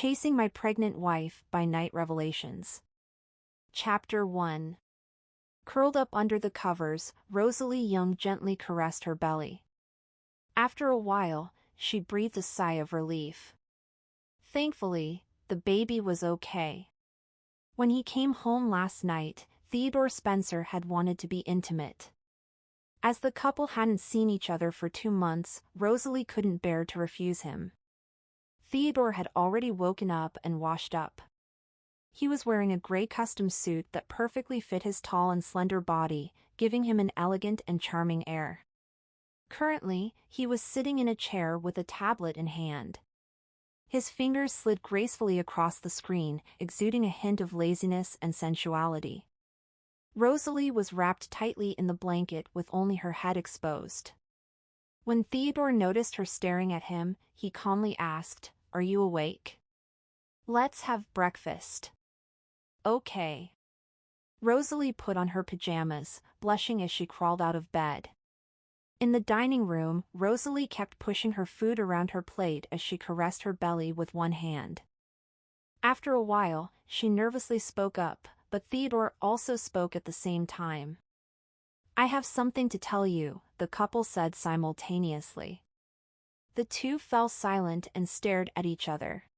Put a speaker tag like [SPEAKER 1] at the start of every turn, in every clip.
[SPEAKER 1] Chasing My Pregnant Wife by Night Revelations. Chapter 1. Curled up under the covers, Rosalie Young gently caressed her belly. After a while, she breathed a sigh of relief. Thankfully, the baby was okay. When he came home last night, Theodore Spencer had wanted to be intimate. As the couple hadn't seen each other for 2 months, Rosalie couldn't bear to refuse him. Theodore had already woken up and washed up. He was wearing a gray custom suit that perfectly fit his tall and slender body, giving him an elegant and charming air. Currently, he was sitting in a chair with a tablet in hand. His fingers slid gracefully across the screen, exuding a hint of laziness and sensuality. Rosalie was wrapped tightly in the blanket with only her head exposed. When Theodore noticed her staring at him, he calmly asked, "Are you awake? Let's have breakfast." "Okay." Rosalie put on her pajamas, blushing as she crawled out of bed. In the dining room, Rosalie kept pushing her food around her plate as she caressed her belly with one hand. After a while, she nervously spoke up, but Theodore also spoke at the same time. "I have something to tell you," the couple said simultaneously. The two fell silent and stared at each other.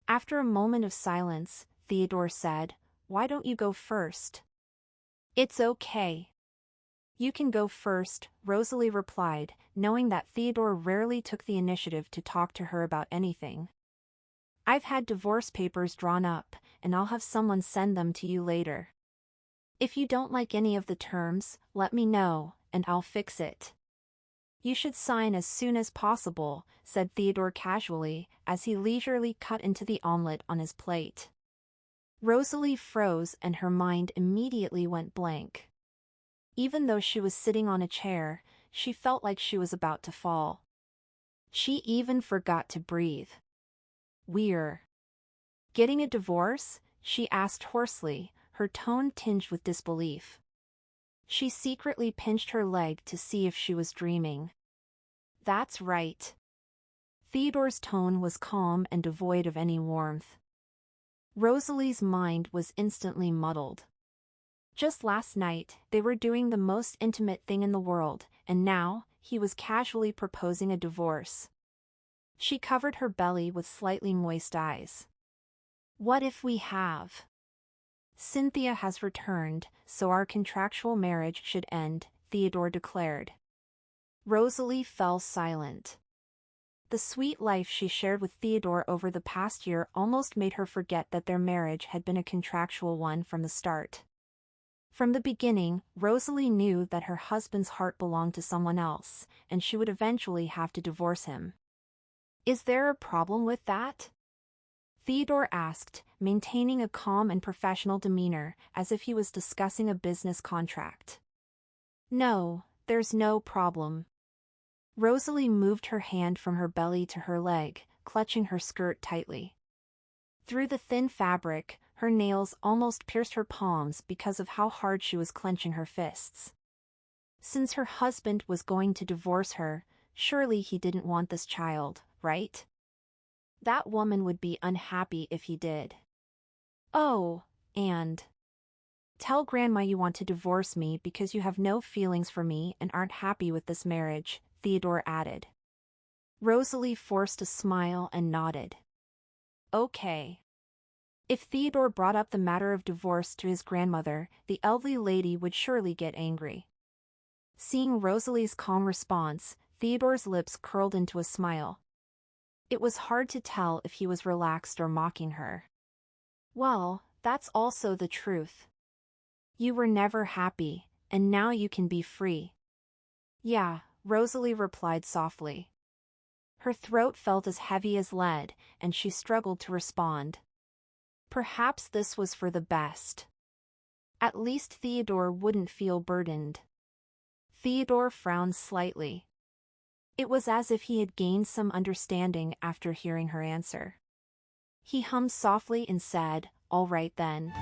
[SPEAKER 1] After a moment of silence, Theodore said, "Why don't you go first?" "It's okay." "You can go first," Rosalie replied, knowing that Theodore rarely took the initiative to talk to her about anything. "I've had divorce papers drawn up, and I'll have someone send them to you later. If you don't like any of the terms, let me know, and I'll fix it." "You should sign as soon as possible," said Theodore casually, as he leisurely cut into the omelette on his plate. Rosalie froze and her mind immediately went blank. Even though she was sitting on a chair, she felt like she was about to fall. She even forgot to breathe. "We're getting a divorce?" she asked hoarsely, her tone tinged with disbelief. She secretly pinched her leg to see if she was dreaming. "That's right." Theodore's tone was calm and devoid of any warmth. Rosalie's mind was instantly muddled. Just last night, they were doing the most intimate thing in the world, and now, he was casually proposing a divorce. She covered her belly with slightly moist eyes. "What if we have? Cynthia has returned, so our contractual marriage should end," Theodore declared. Rosalie fell silent. The sweet life she shared with Theodore over the past year almost made her forget that their marriage had been a contractual one from the start. From the beginning, Rosalie knew that her husband's heart belonged to someone else, and she would eventually have to divorce him. "Is there a problem with that?" Theodore asked, maintaining a calm and professional demeanor, as if he was discussing a business contract. "No, there's no problem." Rosalie moved her hand from her belly to her leg, clutching her skirt tightly. Through the thin fabric, her nails almost pierced her palms because of how hard she was clenching her fists. Since her husband was going to divorce her, surely he didn't want this child, right? That woman would be unhappy if he did. "Oh, and tell Grandma you want to divorce me because you have no feelings for me and aren't happy with this marriage," Theodore added. Rosalie forced a smile and nodded. "Okay." If Theodore brought up the matter of divorce to his grandmother, the elderly lady would surely get angry. Seeing Rosalie's calm response, Theodore's lips curled into a smile. It was hard to tell if he was relaxed or mocking her. "Well, that's also the truth. You were never happy, and now you can be free." "Yeah," Rosalie replied softly. Her throat felt as heavy as lead, and she struggled to respond. Perhaps this was for the best. At least Theodore wouldn't feel burdened. Theodore frowned slightly. It was as if he had gained some understanding after hearing her answer. He hummed softly and said, "All right then."